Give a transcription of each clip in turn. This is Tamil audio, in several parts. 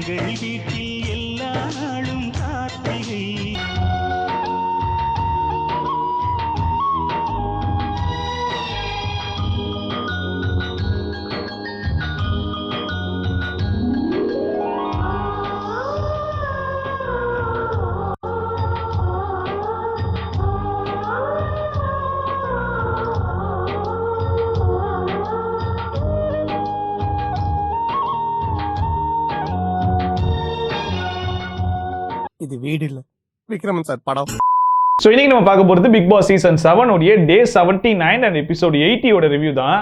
எங்கள் வீட்டில் எல்லா நாளும் கார்த்திகை. இது வீடு இல்ல, விக்ரமன் சார் படம். ஸோ இன்னைக்கு நம்ம பார்க்க போகிறது பிக் பாஸ் சீசன் 7 உடைய டே 79 அண்ட் எபிசோட் 80 ரிவ்யூ தான்.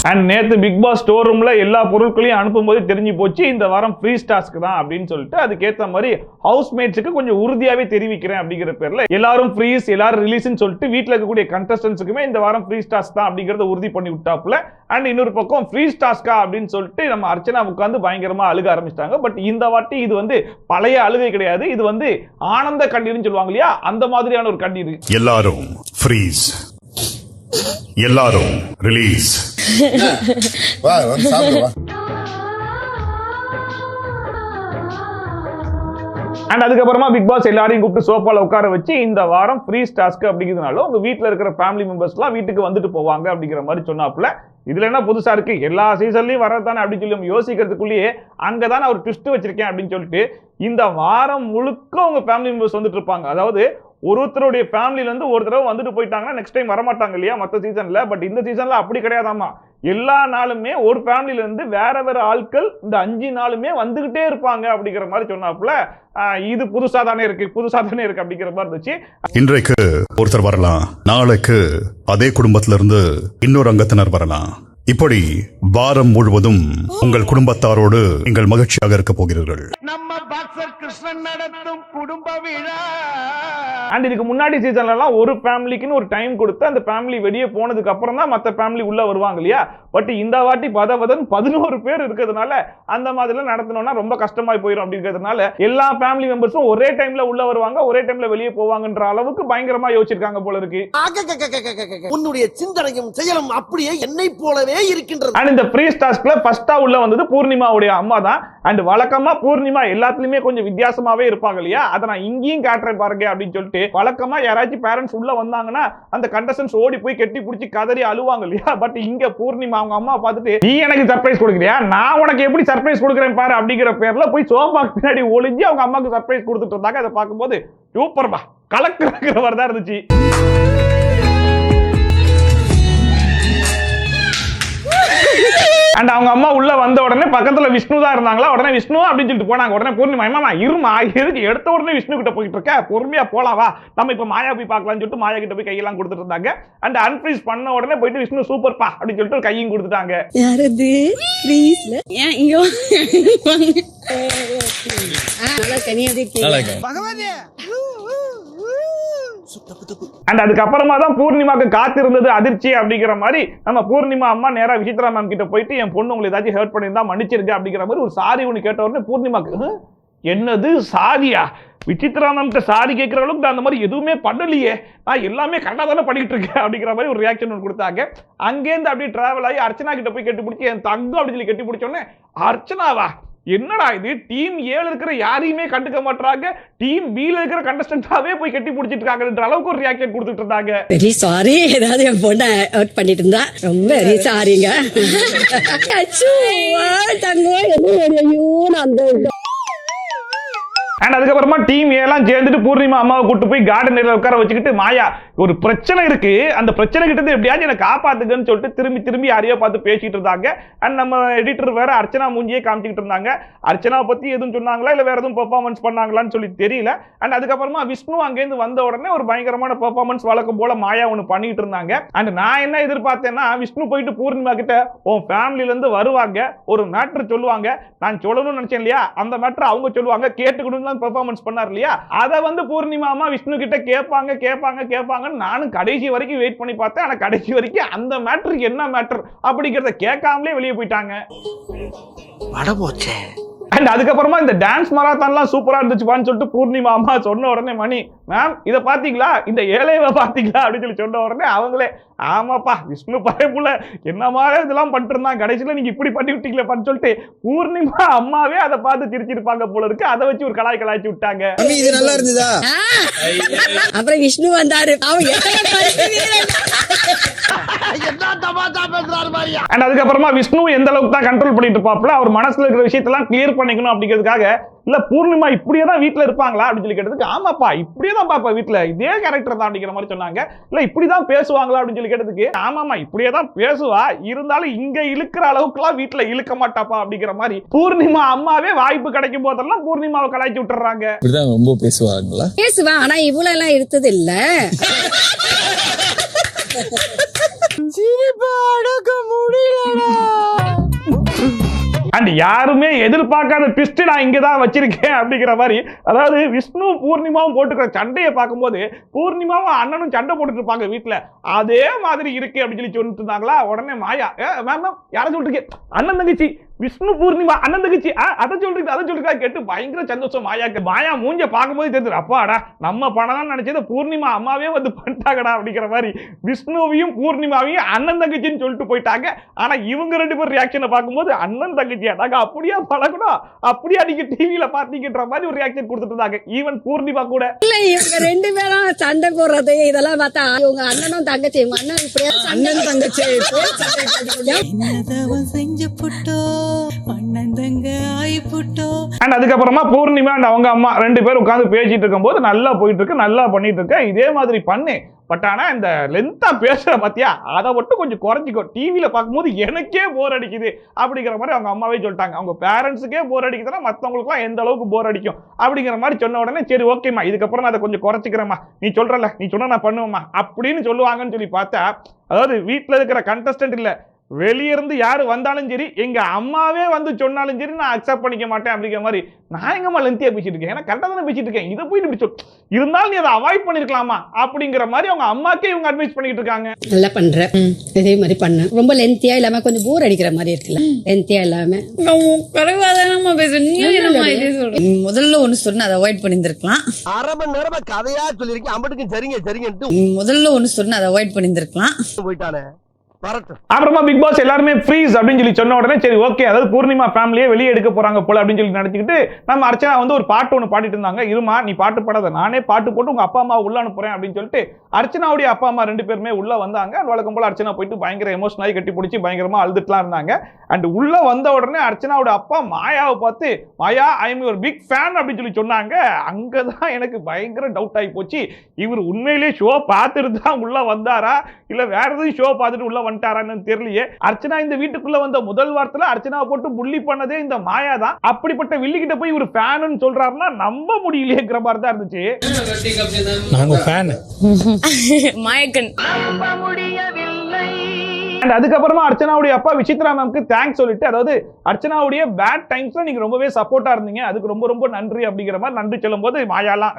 அண்ட் நேற்று பிக் பாஸ் ஸ்டோர் ரூம்ல எல்லா பொருட்களையும் அனுப்பும்போது தெரிஞ்சு போச்சு இந்த வாரம் ஃப்ரீ டாஸ்க் தான் அப்படின்னு சொல்லிட்டு அதுக்கேற்ற மாதிரி ஹவுஸ்மேட்ஸுக்கு கொஞ்சம் உறுதியாகவே தெரிவிக்கிறேன் அப்படிங்கிற பேர்ல எல்லாரும் ஃப்ரீஸ் எல்லாரும் ரிலீஸ்ன்னு சொல்லிட்டு வீட்டில் இருக்கக்கூடிய கண்டஸ்டன்ஸுக்குமே இந்த வாரம் ஃப்ரீ டாஸ்க் தான் அப்படிங்கிறத உறுதி பண்ணி விட்டாப்புல. அண்ட் இன்னொரு பக்கம் ஃப்ரீ டாஸ்கா அப்படின்னு சொல்லிட்டு நம்ம அர்ச்சனா உட்காந்து பயங்கரமா அழுக ஆரம்பிச்சிட்டாங்க. பட் இந்த வாட்டி இது வந்து பழைய அழுகை கிடையாது, இது வந்து ஆனந்த கண்ணீர்னு சொல்லுவாங்க இல்லையா, அந்த மாதிரியான ஒரு கண்ணீர். எல்லாரும் ஃப்ரீஸ், எல்லாரும் ரிலீஸ். வா வந்து சாப்பிடு வா. அண்ட் அதுக்கப்புறமா பிக் பாஸ் எல்லாரையும் கூப்பிட்டு சோஃபால உட்கார வச்சு இந்த வாரம் ஃப்ரீ டாஸ்க் அப்படிங்கிறதுனால உங்க வீட்டில் இருக்கிற ஃபேமிலி மெம்பர்ஸ்லாம் வீட்டுக்கு வந்துட்டு போவாங்க அப்படிங்கிற மாதிரி சொன்னாப்புல. இதுல என்ன புதுசா இருக்கு, எல்லா சீசன்லயும் வரதானே அப்படின்னு சொல்லி நம்ம யோசிக்கிறதுக்குள்ளேயே அங்கதான் ஒரு ட்விஸ்ட் வச்சிருக்கேன் அப்படின்னு சொல்லிட்டு இந்த வாரம் முழுக்க உங்க ஃபேமிலி மெம்பர்ஸ் வந்துட்டு இருப்பாங்க. அதாவது ஒருத்தருடைய ஃபேமிலில இருந்து ஒரு தடவை வந்துட்டு போயிட்டாங்கன்னா நெக்ஸ்ட் டைம் வரமாட்டாங்க இல்லையா மற்ற சீசன்ல. பட் இந்த சீசன்ல அப்படி கிடையாதாமா, எல்லா நாளுமே ஒரு ஃபேமிலில இருந்து வேற வேற ஆட்கள் இந்த 5 நாளுமே வந்துகிட்டே இருப்பாங்க அப்படிங்கிற மாதிரி சொன்னாப்புல. இது புதுசா தானே இருக்கு அப்படிங்கிற மாதிரி இருந்துச்சு. இன்றைக்கு ஒருத்தர் வரலாம், நாளைக்கு அதே குடும்பத்திலிருந்து இன்னொரு அங்கத்தினர் வரலாம். இப்படி வாரம் முழுவதும் உங்கள் குடும்பத்தாரோடு நீங்கள் மகிழ்ச்சியாக இருக்க போகிறீர்கள். நம்ம பாக்ஸர் கிருஷ்ணன் நடத்தும் குடும்ப விழா. அண்ட் இதுக்கு முன்னாடி சீசன்ல எல்லாம் ஒரு ஃபேமிலிக்குன்னு ஒரு டைம் கொடுத்து அந்த ஃபேமிலி வெளியே போனதுக்கு அப்புறம் தான் மற்ற ஃபேமிலி உள்ள வருவாங்க இல்லையா. பட் இந்த வாட்டி பதவதன் 11 பேர் இருக்கிறதுனால அந்த மாதிரிலாம் நடத்தணும்னா ரொம்ப கஷ்டமாய் போயிடும் அப்படிங்கிறதுனால எல்லா ஃபேமிலி மெம்பர்ஸும் ஒரே டைம்ல உள்ள வருவாங்க, ஒரே டைம்ல வெளியே போவாங்கன்ற அளவுக்கு பயங்கரமா யோசிச்சிருக்காங்க போல இருக்கு. உன்னுடைய சிந்தனையும் செயலும் அப்படியே என்னை போலவே இருக்கின்றது. அண்ட் இந்த ஃப்ரீ டாஸ்க்ல ஃபர்ஸ்டா உள்ள வந்தது பூர்ணிமாவுடைய அம்மா தான். அண்ட் வழக்கமா பூர்ணிமா எல்லாத்துலயுமே கொஞ்சம் வித்தியாசமாவே இருப்பாங்க இல்லையா, அதை நான் இங்கேயும் காட்டுறேன் பாருங்க அப்படின்னு சொல்லிட்டு வழக்கமா யாராச்சும் பேரண்ட்ஸ் உள்ள வந்தாங்கன்னா அந்த கண்டஸ்டன்ஸ் ஓடி போய் கெட்டி பிடிச்சி கதறி அழுவாங்க இல்லையா. பட் இங்க பூர்ணிமா அவங்க அம்மா பார்த்துட்டு நீ எனக்கு சர்ப்ரைஸ் கொடுக்குறியா, நான் உனக்கு எப்படி சர்ப்ரைஸ் கொடுக்குறேன் பாரு அப்படிங்கிற பேர்ல போய் சோஃபாக்கு பின்னாடி ஒளிஞ்சு அவங்க அம்மாக்கு சர்ப்ரைஸ் கொடுத்துட்டு இருந்தாங்க. அதை பார்க்கும்போது சூப்பர்பா கலக்குற மாதிரி தான் இருந்துச்சு. அண்ட் அவங்க அம்மா உள்ள வந்த உடனே பக்கத்துல விஷ்ணு தான் இருந்தாங்களா, உடனே விஷ்ணு அப்படின்னு சொல்லிட்டு போனாங்க. உடனே பூர்ணிமா அம்மா இருமா எதுக்கு எடுத்த உடனே விஷ்ணு கிட்ட போயிட்டு இருக்க, பொறுமையா போலாம் வா நம்ம இப்ப மாயா போய் பார்க்கலாம்னு சொல்லிட்டு மாயா கிட்ட போய் கையெல்லாம் கொடுத்துட்டு இருந்தாங்க. அண்ட் அன்ஃப்ரீஸ் பண்ண உடனே போயிட்டு விஷ்ணு சூப்பர் பா அப்படின்னு சொல்லிட்டு கையும் கொடுத்துட்டாங்க. யாரது ஃப்ரீஸ்ல ஏன் ஐயோ நல்லா கனியாதே பகவானே. அண்ட் அதுக்கப்புறமா தான் பூர்ணிமாக்கு காத்திருந்தது அதிர்ச்சி அப்படிங்கிற மாதிரி நம்ம பூர்ணிமா அம்மா நேரா விசித்ரா மேம் கிட்ட போயிட்டு என் பொண்ணு உங்களுக்கு ஏதாச்சும் ஹர்ட் பண்ணியிருந்தா மன்னிச்சிருக்க அப்படிங்கிற மாதிரி ஒரு சாரி ஒன்று கேட்ட உடனே பூர்ணிமாக்கு என்னது சாரியா, விசித்ரா மேம் கிட்ட சாரி கேட்கிற அளவுக்கு அந்த மாதிரி எதுவுமே பண்ணலையே, நான் எல்லாமே கரெக்டாக தானே பண்ணிட்டு இருக்கேன் அப்படிங்கிற மாதிரி ஒரு ரியாக்ஷன் ஒன்று கொடுத்தாங்க. அங்கேருந்து அப்படியே டிராவல் ஆகி அர்ச்சனா கிட்ட போய் கட்டி பிடிச்சி என் தங்கம் அப்படின்னு சொல்லி கட்டி பிடிச்சோடனே அர்ச்சனாவா என்னடா இது, டீம் ஏல இருக்கிற யாரையுமே கண்டுக்க மாட்டாங்க, டீம் பில இருக்கிற கண்டஸ்டன்டாவே போய் கட்டி பிடிச்சிட்டு இருக்காங்கன்ற அளவுக்கு ஒரு ரியாக்ஷன் கொடுத்துட்டு இருந்தாங்க. வெரி சாரி, ஏதாவது என் பொண்ணை ஹர்ட் பண்ணிட்டு இருந்தா ரொம்ப வெரி சாரிங்க. ஐயோ நான் அண்ட் அதுக்கப்புறமா டீம் எல்லாம் சேர்ந்துட்டு பூர்ணிமா அம்மாவை கூட்டு போய் கார்டன் ஏரியால உட்கார வச்சுக்கிட்டு மாயா ஒரு பிரச்சனை இருக்கு, அந்த பிரச்சனை கிட்ட எப்படியாச்சும் எனக்கு காப்பாத்துக்குன்னு சொல்லிட்டு திரும்பி யாரையோ பார்த்து பேசிட்டு இருந்தாங்க. அண்ட் நம்ம எடிட்டர் வேற அர்ச்சனா மூஞ்சியே காமிச்சிட்டு இருந்தாங்க. அர்ச்சனாவை பத்தி எதுவும் சொன்னாங்களா இல்ல வேற எதுவும் பெர்ஃபார்மன்ஸ் பண்ணாங்களான்னு சொல்லி தெரியல. அண்ட் அதுக்கப்புறமா விஷ்ணு அங்கேருந்து வந்த உடனே ஒரு பயங்கரமான பெர்ஃபார்மன்ஸ் வழக்கம் போல மாயா ஒன்று பண்ணிட்டு இருந்தாங்க. அண்ட் நான் என்ன எதிர்பார்த்தேன்னா விஷ்ணு போயிட்டு பூர்ணிமா கிட்ட உன் ஃபேமிலில இருந்து வருவாங்க, ஒரு மேட்டர் சொல்லுவாங்க, நான் சொல்லணும்னு நினைச்சேன் இல்லையா, அந்த மேட்டர் அவங்க சொல்லுவாங்க, கேட்டுக்கணும் பெர்ஃபார்மன்ஸ் பண்ணார் இல்லையா, அத வந்து பூர்ணிமா அம்மா விஷ்ணு கிட்ட கேட்பாங்க. நானும் கடைசி வரைக்கும் வெயிட் பண்ணி பார்த்தேன். ஆனா கடைசி வரைக்கும் அந்த மேட்டர் என்ன மேட்டர் அப்படிங்கறத கேட்காமலே வெளியே போயிட்டாங்க. அண்ட் அதுக்கப்புறமா இந்த டான்ஸ் மராத்தான்லாம் சூப்பரா இருந்துச்சுப்பான்னு சொல்லிட்டு பூர்ணிமா அம்மா சொன்ன உடனே மணி மேம் இதை பாத்தீங்களா, இந்த ஏழையை பாத்தீங்களா அப்படின்னு சொல்லி சொன்ன உடனே அவங்களே ஆமாப்பா விஷ்ணு பயப்புல என்ன மாதிரி இதெல்லாம் பண்ணிட்டு இருந்தான், கடைசியில நீங்க இப்படி பண்ணி விட்டீங்களேப்பான்னு சொல்லிட்டு பூர்ணிமா அம்மாவே அதை பார்த்து சிரிச்சிருப்பாங்க போல இருக்கு. அதை வச்சு ஒரு கலாய்ச்சி விட்டாங்க. இது நல்லா இருந்ததா? அப்புறம் விஷ்ணு வந்தாரு. அவன் அண்ட் அதுக்கப்புறமா விஷ்ணு எந்த அளவுக்கு தான் கண்ட்ரோல் பண்ணிட்டு இருப்பாப்ல, அவர் மனசுல இருக்கிற விஷயத்தெல்லாம் கிளியர் பண்ணிக்கணும் அப்படிங்கிறதுக்காக இல்ல பூர்ணிமா இப்படியே தான் வீட்டுல இருப்பாங்களா அப்படின்னு சொல்லி கேட்டதுக்கு ஆமாப்பா இப்படியே தான் பாப்பா வீட்டுல இதே கேரக்டர் தான் அப்படிங்கிற மாதிரி சொன்னாங்க. இல்ல இப்படிதான் பேசுவாங்களா அப்படின்னு சொல்லி கேட்டதுக்கு ஆமாமா இப்படியே தான் பேசுவா, இருந்தாலும் இங்க இழுக்கிற அளவுக்குலாம் வீட்டுல இழுக்க மாட்டாப்பா அப்படிங்கிற மாதிரி பூர்ணிமா அம்மாவே வாய்ப்பு கிடைக்கும் போதெல்லாம் பூர்ணிமாவை கலாய்ச்சி விட்டுறாங்க. இப்படிதான் ரொம்ப பேசுவாங்களா? பேசுவேன், ஆனா இவ்வளவு எல்லாம் எடுத்தது இல்ல. அண்ட் யாருமே எதிர்பார்க்காத ட்விஸ்ட் நான் இங்க தான் வச்சிருக்கேன் அப்படிங்கிற மாதிரி, அதாவது விஷ்ணு பூர்ணிமாவும் போட்டுக்கிற சண்டையை பார்க்கும்போது பூர்ணிமாவும் அண்ணனும் சண்டை போட்டுட்டு இருப்பாங்க வீட்டுல, அதே மாதிரி இருக்கு அப்படின்னு சொல்லி சொல்லிட்டு இருந்தாங்களா. உடனே மாயா மேம் யாரை சொல்லிட்டு அண்ணன் தங்கச்சி விஷ்ணு பூர்ணிமா அண்ணன் தங்கச்சி அதை சொல்லிட்டு கேட்டு பயங்கர சந்தோஷம் மாயாக்கு. மாயா மூஞ்ச பார்க்கும்போது தெரிஞ்சு அப்பாடா நம்ம பணம் நினைச்சது பூர்ணிமா அம்மாவே வந்து பண்ணிட்டாங்கடா அப்படிங்கிற மாதிரி விஷ்ணுவையும் பூர்ணிமாவையும் அண்ணன் தங்கச்சின்னு சொல்லிட்டு போயிட்டாங்க. ஆனா இவங்க ரெண்டு பேரும் ரியாக்ஷனை பார்க்கும்போது அண்ணன் தங்கச்சியா நாங்க அப்படியே பழகணும், அப்படியே நீங்க டிவியில பார்த்தீங்கன்ற மாதிரி ஒரு ரியாக்ஷன் கொடுத்துட்டு இருந்தாங்க. ஈவன் பூர்ணிமா கூட இல்ல இவங்க ரெண்டு பேரும் சண்டை போடுறது இதெல்லாம் பார்த்தா இவங்க அண்ணனும் தங்கச்சி, இவங்க அண்ணன் தங்கச்சி செஞ்சு புட்டோ அண்ணன் தங்க ஆயி புட்டோ. அண்ட் அதுக்கப்புறமா பூர்ணிமா அண்ட் அவங்க அம்மா ரெண்டு பேரும் உட்காந்து பேசிட்டு இருக்கும் போது நல்லா போயிட்டு இருக்கு, நல்லா பண்ணிட்டு இருக்க, இதே மாதிரி பண்ணு. பட் ஆனா இந்த லென்த்தா பேசுற பாத்தியா அதை மட்டும் கொஞ்சம் குறைஞ்சிக்கோ, டிவியில பார்க்கும்போது எனக்கே போர் அடிக்குது அப்படிங்கிற மாதிரி அவங்க அம்மாவே சொல்லிட்டாங்க. அவங்க பேரண்ட்ஸுக்கே போர் அடிக்குதுன்னா மற்றவங்களுக்குலாம் எந்த அளவுக்கு போர் அடிக்கும் அப்படிங்கிற மாதிரி சொன்ன உடனே சரி ஓகேம்மா இதுக்கப்புறம் நான் அதை கொஞ்சம் குறைச்சிக்கிறேம்மா, நீ சொல்றல நீ சொன்னா நான் பண்ணுவேம்மா அப்படின்னு சொல்லுவாங்கன்னு சொல்லி பார்த்தா, அதாவது வீட்டில் இருக்கிற கண்டஸ்டன்ட் இல்ல வெளியிருந்து யாரு வந்தாலும் சரி எங்க அம்மாவே வந்து சொன்னாலும் சரி நான் அக்செப்ட் பண்ணிக்க மாட்டேன் அப்படிங்கிற மாதிரி. நான் எங்கம்மா லென்த்தியா பேசிட்டு இருக்கேன், ஏன்னா கரெக்டாக தானே பேசிட்டு இருக்கேன், இதை போய் இப்படி இருந்தாலும் நீ அதை அவாய்ட் பண்ணிருக்கலாமா அப்படிங்கிற மாதிரி அவங்க அம்மாக்கே இவங்க அட்வைஸ் பண்ணிட்டு இருக்காங்க. நல்லா பண்ற இதே மாதிரி பண்ண, ரொம்ப லென்த்தியா இல்லாம கொஞ்சம் போர் அடிக்கிற மாதிரி இருக்குல்ல, லென்த்தியா இல்லாம முதல்ல ஒண்ணு சொன்ன அதை அவாய்ட் பண்ணிருக்கலாம். அரை மணி நேரமா கதையா சொல்லிருக்கேன், அம்பட்டுக்கு சரிங்க முதல்ல ஒண்ணு சொன்ன அதை அவாய்ட் பண்ணிருக்கலாம். போயிட்டானே. அப்புறமா பிக் பாஸ் எல்லாருமே ஃப்ரீஸ் அப்படின்னு சொல்லி சொன்ன உடனே சரி ஓகே, அதாவது பூர்ணிமா ஃபேமிலியே வெளியே எடுக்க போறாங்க போல அப்படின்னு சொல்லி நினைச்சுக்கிட்டு நம்ம அர்ச்சனா வந்து ஒரு பாட்டு ஒன்று பாடிட்டு இருந்தாங்க. இருமா நீ பாட்டு பாடாத, நானே பாட்டு போட்டு உங்க அப்பா அம்மா உள்ள அனுப்புறேன் அப்படின்னு சொல்லிட்டு அர்ச்சனாவுடைய அப்பா அம்மா ரெண்டு பேருமே உள்ள வந்தாங்க. வழக்கம் போல அர்ச்சனா போயிட்டு பயங்கர எமோஷனலாகி கட்டி பிடிச்சி பயங்கரமா அழுதுட்டுலாம் இருந்தாங்க. அண்ட் உள்ள வந்த உடனே அர்ச்சனாவோட அப்பா மாயாவை பார்த்து Maya I am your big fan அப்படின்னு சொல்லி சொன்னாங்க. அங்கதான் எனக்கு பயங்கர டவுட் ஆகி போச்சு, இவர் உண்மையிலேயே ஷோ பார்த்துட்டு தான் உள்ள வந்தாரா இல்ல வேற எதுவும் ஷோ பார்த்துட்டு உள்ள வந்துட்டாரான்னு தெரியலையே. அர்ச்சனா இந்த வீட்டுக்குள்ள வந்த முதல் வாரத்துல அர்ச்சனாவை போட்டு புள்ளி பண்ணதே இந்த மாயா தான். அப்படிப்பட்ட வில்லி கிட்ட போய் ஒரு ஃபேன் சொல்றாருன்னா நம்ப முடியலையேங்கிற மாதிரி தான் இருந்துச்சு. நாங்க ஃபேன் மாயக்கன். அண்ட் அதுக்கப்புறமா அர்ச்சனாவுடைய அப்பா விசித்ரா மேம்க்கு தேங்க்ஸ் சொல்லிட்டு, அதாவது அர்ச்சனாவுடைய பேட் டைம்ஸ்ல நீங்க ரொம்பவே சப்போர்ட்டா இருந்தீங்க, அதுக்கு ரொம்ப ரொம்ப நன்றி அப்படிங்கிற மாதிரி நன்றி சொல்லும் போது மாயாலாம்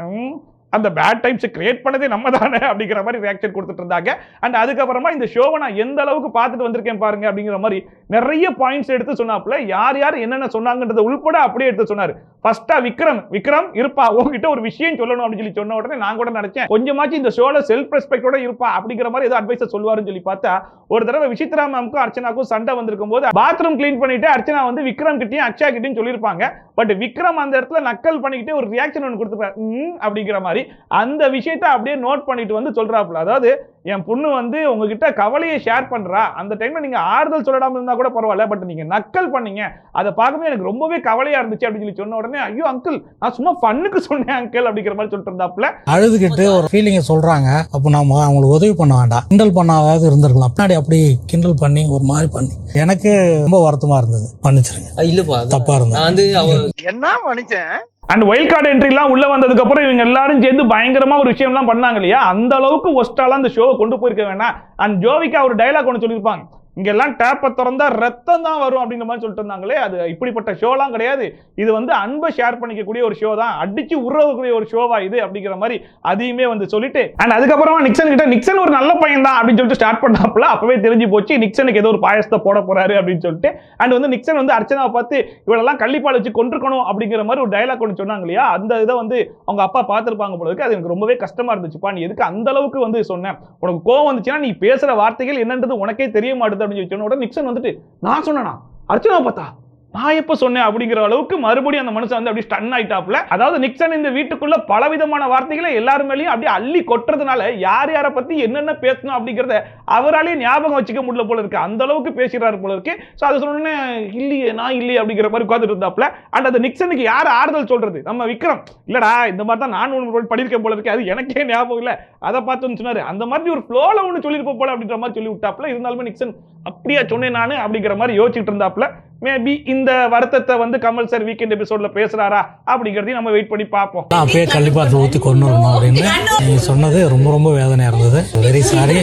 அந்த பேட் டைம்ஸ் கிரியேட் பண்ணதே நம்ம தானே அப்படிங்கிற மாதிரி ரியாக்ஷன் கொடுத்துட்டு இருந்தாங்க. அண்ட் அதுக்கப்புறமா இந்த ஷோவை நான் எந்த அளவுக்கு பார்த்துட்டு வந்திருக்கேன் பாருங்க அப்படிங்கிற மாதிரி நிறைய பாயிண்ட்ஸ் எடுத்து சொன்னாப்புல, யார் யார் என்னென்ன சொன்னாங்கன்றத உள்பட அப்படியே எடுத்து சொன்னாரு. ஃபர்ஸ்டா விக்ரம் இருப்பா, உங்ககிட்ட ஒரு விஷயம் சொல்லணும் அப்படின்னு சொல்லி சொன்ன உடனே நான் கூட நினைச்சேன் கொஞ்சமாச்சு இந்த ஷோல செல்ஃப் ரெஸ்பெக்டோட இருப்பா அப்படிங்கிற மாதிரி ஏதோ அட்வைஸ் சொல்லுவாருன்னு சொல்லி பார்த்தா, ஒரு தடவை விசித்ரா மேம்க்கும் அர்ச்சனாக்கும் சண்டை வந்திருக்கும் போது பாத்ரூம் கிளீன் பண்ணிட்டு அர்ச்சனா வந்து விக்ரம் கிட்டையும் அக்ஷயா கிட்டையும் சொல்லியிருப்பாங்க. பட் விக்ரம் அந்த இடத்துல நக்கல் பண்ணிக்கிட்டே ஒரு ரியாக்ஷன் ஒன்று கொடுத்துருப்பாரு அப்படிங்கிற மாதிரி. அந்த விஷயத்தை அப்படியே நோட் பண்ணிட்டு வந்து சொல்றாப்புல, அதாவது என் பொண்ணு வந்து உங்ககிட்ட கவலையை ஷேர் பண்றா, அந்த டைம்ல நீங்க ஆறுதல் சொல்லடாம இருந்தா கூட பரவாயில்ல, பட் நீங்க நக்கல் பண்ணீங்க, அதை பார்க்கும்போது எனக்கு ரொம்பவே கவலையா இருந்துச்சு அப்படின்னு சொல்லி சொன்ன உடனே ஐயோ அங்கிள் நான் சும்மா ஃபன்னுக்கு சொன்னேன் அங்கிள் அப்படிங்கிற மாதிரி சொல்லிட்டு இருந்தாப்புல. அழுதுகிட்டு ஒரு ஃபீலிங்கை சொல்றாங்க, அப்போ நாம அவங்களுக்கு உதவி பண்ண வேண்டாம், கிண்டல் பண்ணாவது இருந்திருக்கலாம், பின்னாடி அப்படி கிண்டல் பண்ணி ஒரு மாதிரி பண்ணி எனக்கு ரொம்ப வருத்தமா இருந்தது. மன்னிச்சிருங்க, இல்லப்பா தப்பா இருந்தது என்ன மனுஷன். அண்ட் வைல்ட் கார்டு என்ட்ரிலாம் உள்ள வந்ததுக்கு அப்புறம் இவங்க எல்லாரும் சேர்ந்து பயங்கரமா ஒரு விஷயம்லாம் பண்ணாங்க இல்லையா, அந்த அளவுக்கு ஒஸ்டாலாம் அந்த ஷோவை கொண்டு போயிருக்க வேண்டாம். அண்ட் ஜோவிகா ஒரு டைலாக் ஒன்று சொல்லியிருப்பாங்க, இங்கெல்லாம் டேப்பை திறந்தா ரத்தம் தான் வரும் அப்படிங்கிற மாதிரி சொல்லிட்டு இருந்தாங்களே, அது இப்படிப்பட்ட ஷோலாம் கிடையாது. இது வந்து அன்பை ஷேர் பண்ணிக்கக்கூடிய ஒரு ஷோ தான், அடிச்சு உறவக்கூடிய ஒரு ஷோவா இது அப்படிங்கிற மாதிரி அதையுமே வந்து சொல்லிட்டு அண்ட் அதுக்கப்புறமா நிக்சன் கிட்ட நிக்சன் ஒரு நல்ல பையன் தான் அப்படின்னு சொல்லிட்டு ஸ்டார்ட் பண்ணாப்புல அப்பவே தெரிஞ்சு போச்சு நிக்சனுக்கு ஏதோ ஒரு பாயசத்தை போட போறாரு அப்படின்னு சொல்லிட்டு. அண்ட் வந்து நிக்சன் வந்து அர்ச்சனாவை பார்த்து இவளெல்லாம் கள்ளிப்பால் வச்சு கொண்டிருக்கணும் அப்படிங்கிற மாதிரி ஒரு டயலாக் ஒன்று சொன்னாங்க இல்லையா, அந்த இதை வந்து அவங்க அப்பா பார்த்துருப்பாங்க போல இருக்கு. அது எனக்கு ரொம்பவே கஷ்டமா இருந்துச்சுப்பா, நீ எதுக்கு அந்த அளவுக்கு வந்து சொன்னேன், உனக்கு கோவம் வந்துச்சுன்னா நீ பேசுற வார்த்தைகள் என்னன்றது உனக்கே தெரிய மாட்டேது அப்படின்னு சொன்ன உடனே நிக்சன் வந்துட்டு நான் சொன்னேனா அர்ச்சனா பார்த்தா நான் எப்ப சொன்னேன் அப்படிங்கிற அளவுக்கு மறுபடியும் அந்த மனுஷன் வந்து அப்படி ஸ்டன் ஆயிட்டாப்ல. அதாவது நிக்சன் இந்த வீட்டுக்குள்ள பலவிதமான வார்த்தைகளை எல்லாரும் மேலேயும் அப்படியே அள்ளி கொட்டுறதுனால யார் யாரை பத்தி என்னென்ன பேசணும் அப்படிங்கறத அவராலேயே ஞாபகம் வச்சுக்க முடியல போல இருக்கு, அந்த அளவுக்கு பேசுறாரு போல இருக்கு. சோ அதை சொன்னோன்னே இல்லையே நான் இல்லையே அப்படிங்கிற மாதிரி உட்காந்துட்டு இருந்தாப்ல. அண்ட் அந்த நிக்சனுக்கு யார் ஆறுதல் சொல்றது, நம்ம விக்ரம் இல்லடா இந்த மாதிரி தான் நான் ஒன்று படியிருக்கேன் போல இருக்கு, அது எனக்கே ஞாபகம் இல்லை, அதை பார்த்து சொன்னாரு அந்த மாதிரி ஒரு ஃப்ளோல ஒன்று சொல்லியிருப்ப போல அப்படின்ற மாதிரி சொல்லி விட்டாப்ல. இருந்தாலுமே நிக்சன் அப்படியா சொன்னேன் நானு அப்படிங்கிற மாதிரி யோசிச்சுட்டு இருந்தாப்ல. மேபி இந்த வருத்தத்தை வந்து கமல் சார் வீக்கெண்ட் எபிசோட்ல பேசுறாரா அப்படிங்கறதையும் நம்ம வெயிட் பண்ணி பார்ப்போம். அப்பயே கள்ளிப்பாட்டு ஊத்தி கொண்டு வரணும் அப்படின்னு நீங்க சொன்னது ரொம்ப ரொம்ப வேதனையா இருந்தது. Very sorry.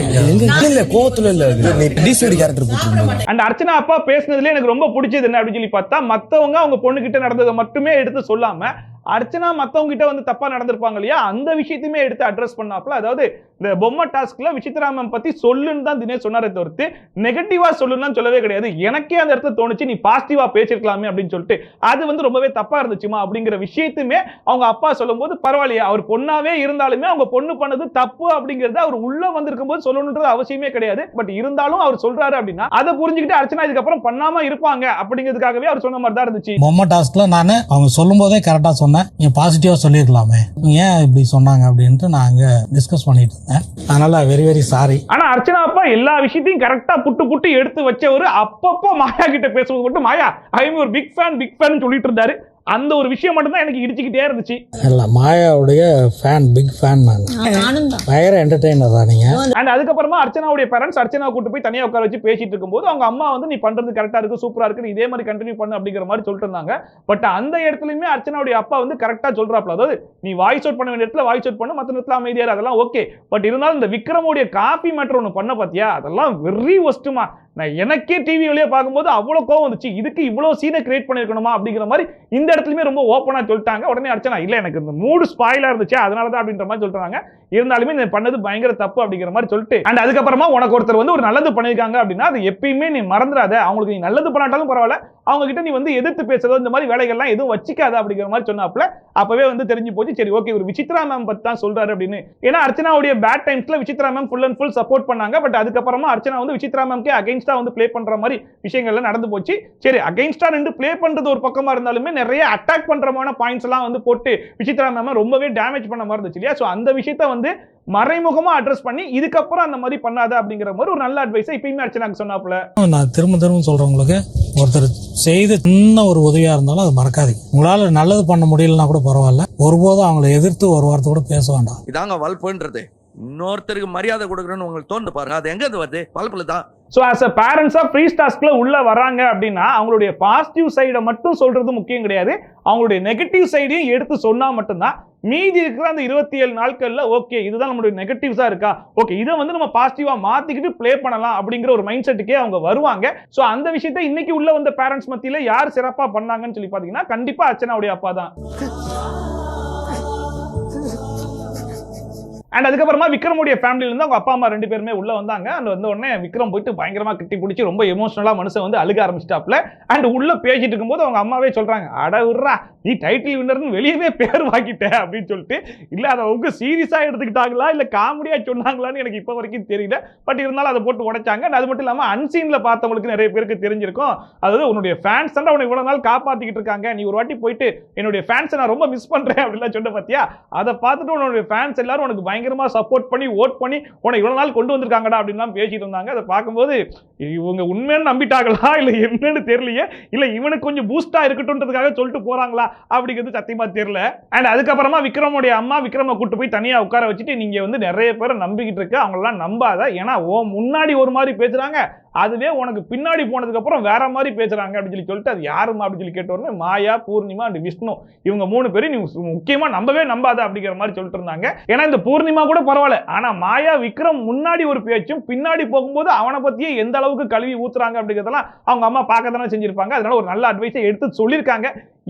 இல்ல கோவத்துல இல்ல டிசிடி கேரக்டர் போட்டுருந்தாங்க. அண்ட் அர்ச்சனா அப்பா பேசுனதுல எனக்கு ரொம்ப பிடிச்சது என்ன அப்படின்னு சொல்லி பார்த்தா, மத்தவங்க அவங்க பொண்ணு கிட்ட நடந்ததை மட்டுமே எடுத்து சொல்லாம அர்ச்சனா மத்தவங்க கிட்ட வந்து தப்பா நடந்திருப்பாங்க இல்லையா, அந்த விஷயத்தையுமே எடுத்து அட்ரஸ் பண்ணாப்ல. அதாவது இந்த பொம்மை டாஸ்க்ல விசித்ரா மேம் பத்தி சொல்லுன்னு தான் தினேஷ் சொன்னாரே தவிர்த்து நெகட்டிவா சொல்லுன்னு சொல்லவே கிடையாது. எனக்கே அந்த இடத்துல தோணுச்சு நீ பாசிட்டிவா பேசிருக்கலாமே அப்படின்னு சொல்லிட்டு, அது வந்து ரொம்பவே தப்பா இருந்துச்சுமா அப்படிங்கிற விஷயத்தையுமே அவங்க அப்பா சொல்லும் போது பரவாயில்லையா, அவர் பொண்ணாவே இருந்தாலுமே அவங்க பொண்ணு பண்ணது தப்பு அப்படிங்கறது அவர் உள்ள வந்திருக்கும் போது சொல்லணுன்றது அவசியமே கிடையாது. பட் இருந்தாலும் அவர் சொல்றாரு அப்படின்னா அதை புரிஞ்சுக்கிட்டு அர்ச்சனா இதுக்கப்புறம் பண்ணாம இருப்பாங்க அப்படிங்கிறதுக்காகவே அவர் சொன்ன மாதிரி தான் இருந்துச்சு. பொம்மை டாஸ்க்ல நானு அவங்க சொல்லும் போதே கரெக்டா சொன்னேன், நீங்க பாசிட்டிவா சொல்லிருக்கலாமே, ஏன் இப்படி சொன்னாங்க அப்படின்ட்டு நாங்க டிஸ்கஸ் பண்ணிட்டு இருந்தேன். அதனால வெரி வெரி சாரி. ஆனா அர்ச்சனா அப்பா எல்லா விஷயத்தையும் கரெக்டா புட்டு எடுத்து வச்சவரு அப்பப்போ மாயா கிட்ட பேசும்போது மட்டும் மாயா ஐ எம் ஒரு பிக் ஃபேன் சொல்லிட்டு இருந்தாரு. அந்த ஒரு விஷயம் மட்டும் தான் எனக்கு இடிச்சுக்கிட்டே இருந்துச்சு. இல்ல மாயாவுடைய ஃபேன், பிக் ஃபேன் நான். பயங்கர என்டர்டெய்னர் தான் நீங்க. அண்ட் அதுக்கப்புறமா அர்ச்சனாவுடைய பேரண்ட்ஸ் அர்ச்சனா கூட்டு போய் தனியா உட்கார வச்சு பேசிட்டு இருக்கும்போது அவங்க அம்மா வந்து நீ பண்றது கரெக்டா இருக்கு, சூப்பரா இருக்கு, இதே மாதிரி கண்டினியூ பண்ணு அப்படிங்கிற மாதிரி சொல்லிட்டு இருந்தாங்க. பட் அந்த இடத்துலயுமே அர்ச்சனாவுடைய அப்பா வந்து கரெக்டா சொல்றாப்ல, அதாவது நீ வாய்ஸ் அவுட் பண்ண வேண்டிய இடத்துல வாய்ஸ் அவுட் பண்ணு, மற்ற இடத்துல அமைதியா அதெல்லாம் ஓகே. பட் இருந்தாலும் இந்த விக்ரமுடைய காப்பி மேட்டர் ஒன்று பண்ண பாத்தியா, அதெல்லாம் வெரி ஒஸ்ட்டுமா. நான் எனக்கே டிவி வழியா பார்க்கும்போது அவ்வளவு கோவம் வந்துச்சு, இதுக்கு இவ்வளவு சீனை கிரியேட் பண்ணிருக்கணுமா அப்படிங்கிற மாதிரி இந்த இடத்துலயுமே ரொம்ப ஓப்பனா சொல்லிட்டாங்க. உடனே அர்ச்சனா இல்ல எனக்கு இந்த மூடு ஸ்பாயிலா இருந்துச்சு அதனாலதான் அப்படின்ற மாதிரி சொல்றாங்க. இருந்தாலுமே நீ பண்ணது பயங்கர தப்பு அப்படிங்கிற மாதிரி சொல்லிட்டு அண்ட் அதுக்கப்புறமா உனக்கு ஒருத்தர் வந்து ஒரு நல்லது பண்ணிருக்காங்க அப்படின்னா அது எப்பயுமே நீ மறந்துடாத, அவங்களுக்கு நீ நல்லது பண்ணாட்டாலும் பரவாயில்ல, அவங்க கிட்ட நீ வந்து எதிர்த்து பேசுறதோ இந்த மாதிரி வேலைகள்லாம் எதுவும் வச்சுக்காத அப்படிங்கிற மாதிரி சொன்னாப்ல. அப்பவே வந்து தெரிஞ்சு போச்சு, சரி ஓகே ஒரு விசித்ரா மேம் பத்தி தான் சொல்றாரு அப்படின்னு. ஏன்னா அர்ச்சனாவுடைய பேட் டைம்ஸ்ல Vichitra ma'am full and full support பண்ணாங்க. பட் அதுக்கப்புறமா அர்ச்சனா வந்து விசித்ரா மேம்க்கு அகைன்ஸ்டா வந்து ப்ளே பண்ற மாதிரி விஷயங்கள்லாம் நடந்து போச்சு. சரி அகைன்ஸ்டா நின்று ப்ளே பண்றது ஒரு பக்கமா இருந்தாலுமே நிறைய அட்டாக் பண்றமான பாயிண்ட்ஸ் எல்லாம் வந்து போட்டு விசித்ரா மேம் ரொம்பவே டேமேஜ் பண்ண மாதிரி இருந்துச்சு இல்லையா. சோ அந்த விஷயத்தை வந்து மறைமுகமா அட்ரஸ் பண்ணி இதுக்கப்புறம் அந்த மாதிரி பண்ணாத அப்படிங்கிற மாதிரி ஒரு நல்ல அட்வைஸை இப்பயுமே அர்ச்சனாக்கு சொன்னாப்ல. நான் திரும்ப சொல்றவங்களுக்கு ஒருத்தர் செய்து சின்ன ஒரு உதவியா இருந்தாலும் அது மறக்காதீங்க. உங்களால நல்லது பண்ண முடியலன்னா கூட பரவாயில்ல, ஒருபோதும் அவங்களை எதிர்த்து ஒரு வார்த்தை கூட பேச வேண்டாம். இதாங்க வல்புன்றது, இன்னொருத்தருக்கு மரியாதை கொடுக்கணும்னு உங்களுக்கு தோணுது பாருங்க, அது எங்க இருந்து வருது? வல்புல தான். ஸோ ஆஸ் அ பேரண்ட்ஸாக ஃப்ரீ டாஸ்க்ல உள்ள வராங்க அப்படின்னா அவங்களுடைய பாசிட்டிவ் சைடை மட்டும் சொல்றது முக்கியம் கிடையாது, அவங்களுடைய நெகட்டிவ் சைடையும் எடுத்து சொன்னா மட்டும்தான் மீதி இருக்கிற அந்த 27 நாட்கள்ல ஓகே இதுதான் நம்மளுடைய நெகட்டிவ்ஸா இருக்கா, ஓகே இதை வந்து நம்ம பாசிட்டிவா மாத்திக்கிட்டு ப்ளே பண்ணலாம் அப்படிங்கிற ஒரு மைண்ட் செட்டுக்கே அவங்க வருவாங்க. ஸோ அந்த விஷயத்தை இன்னைக்கு உள்ள வந்த பேரண்ட்ஸ் மத்தியில யார் சிறப்பா பண்ணாங்கன்னு சொல்லி பாத்தீங்கன்னா கண்டிப்பா அர்ச்சனாவுடைய அப்பா தான். அண்ட் அதுக்கப்புறமா விக்ரமுடைய ஃபேமிலியில இருந்து அவங்க அப்பா அம்மா 2 பேருமே உள்ள வந்தாங்க. அண்ட் வந்த உடனே விக்ரம் போயிட்டு பயங்கரமா கட்டி பிடிச்சி ரொம்ப எமோஷனலா மனுஷன் வந்து அழுக ஆரம்பிச்சிட்டாப்ல. அண்ட் உள்ள பேசிட்டு இருக்கும்போது அவங்க அம்மாவே சொல்றாங்க, அட விட்றா நீ டைட்டில் வின்னர்னு வெளியவே பேர் வாங்கிட்ட அப்படின்னு சொல்லிட்டு. இல்ல அதை அவங்க சீரியஸா எடுத்துக்கிட்டாங்களா இல்ல காமெடியா சொன்னாங்களான்னு எனக்கு இப்ப வரைக்கும் தெரியல. பட் இருந்தாலும் அதை போட்டு உடைச்சாங்க. அது மட்டும் இல்லாம அன்சீன்ல பார்த்தவங்களுக்கு நிறைய பேருக்கு தெரிஞ்சிருக்கும், அதாவது உன்னுடைய ஃபேன்ஸ் தான் உன்னை இவ்வளவு நாள் காப்பாத்திக்கிட்டு இருக்காங்க, நீ ஒரு வாட்டி போயிட்டு என்னுடைய ஃபேன்ஸை நான் ரொம்ப மிஸ் பண்றேன் அப்படிலாம் சொன்ன பாத்தியா, அதை பார்த்துட்டு உன்னுடைய ஃபேன்ஸ் எல்லாரும் உனக்கு பயங்கரமா சப்போர்ட் பண்ணி ஓட் பண்ணி உன்னை இவ்வளவு நாள் கொண்டு வந்திருக்காங்கடா அப்படின்லாம் பேசிட்டு இருந்தாங்க. அதை பார்க்கும்போது இவங்க உண்மையான நம்பிட்டாங்களா இல்ல என்னன்னு தெரியலையே, இல்ல இவனுக்கு கொஞ்சம் பூஸ்டா இருக்கட்டும்ன்றதுக்காக சொல்லிட்டு போறாங்களா அப்படிங்கிறது சத்தியமா தெரியல. அண்ட் அதுக்கப்புறமா விக்ரமுடைய அம்மா விக்ரமை கூட்டு போய் தனியா உட்கார வச்சுட்டு நீங்க வந்து நிறைய பேரை நம்பிக்கிட்டு இருக்க, அவங்க எல்லாம் நம்பாத, ஏன்னா முன்னாடி ஒரு மாதிரி பேசுறாங்க அதுவே உனக்கு பின்னாடி போனதுக்கு அப்புறம் வேற மாதிரி பேசுறாங்க அப்படின்னு சொல்லிட்டு அது யாருமா அப்படின்னு சொல்லி கேட்ட உடனே மாயா, பூர்ணிமா அண்ட் விஷ்ணு இவங்க 3 பேரும் நீ முக்கியமா நம்பவே நம்பாத அப்படிங்கிற மாதிரி சொல்லிட்டு இருந்தாங்க. ஏன்னா இந்த பூர்ணிமா கூட பரவாயில்ல, ஆனா மாயா விக்ரம் முன்னாடி ஒரு பேச்சும் பின்னாடி போகும்போது அவனை பத்தியே எந்த அளவுக்கு கழுவி ஊத்துறாங்க அப்படிங்கிறதெல்லாம் அவங்க அம்மா பார்க்க தானே செஞ்சிருப்பாங்க. அதனால ஒரு நல்ல அட்வைஸை எடுத்து சொல்லியிருக்காங்க.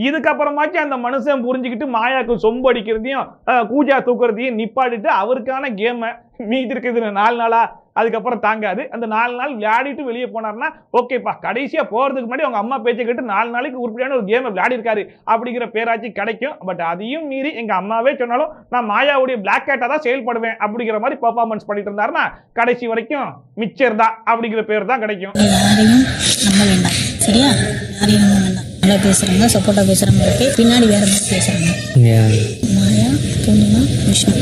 இதுக்கப்புறமாச்சு அந்த மனுஷன் புரிஞ்சுக்கிட்டு மாயாவுக்கு சொம்பு அடிக்கிறதையும் கூஜா தூக்குறதையும் நிப்பாடிட்டு அவருக்கான கேமை மீதி இருக்குது 4 நாளா அதுக்கப்புறம் தாங்காது. அந்த 4 நாள் விளையாடிட்டு வெளியே போனார்னா ஓகேப்பா, கடைசியா போறதுக்கு முன்னாடி அவங்க அம்மா பேச்சை கேட்டு 4 நாளைக்கு உருப்படியான ஒரு கேமை விளையாடி இருக்காரு அப்படிங்கிற பேராட்சி கிடைக்கும். பட் அதையும் மீறி எங்க அம்மாவே சொன்னாலும் நான் மாயாவுடைய பிளாக் கேட்டா தான் செயல்படுவேன் அப்படிங்கிற மாதிரி பெர்ஃபார்மன்ஸ் பண்ணிட்டு இருந்தாருன்னா கடைசி வரைக்கும் மிச்சர் தான் அப்படிங்கிற பேர் தான் கிடைக்கும். யாரையும் நம்ப வேண்டாம், சரியா? யாரையும் நம்ப வேண்டாம். நல்லா பேசுறாங்க, சப்போர்ட்டா பேசுறாங்க, பின்னாடி வேற மாதிரி பேசுறாங்க. மாயா, பூர்ணிமா, விஷ்ணு.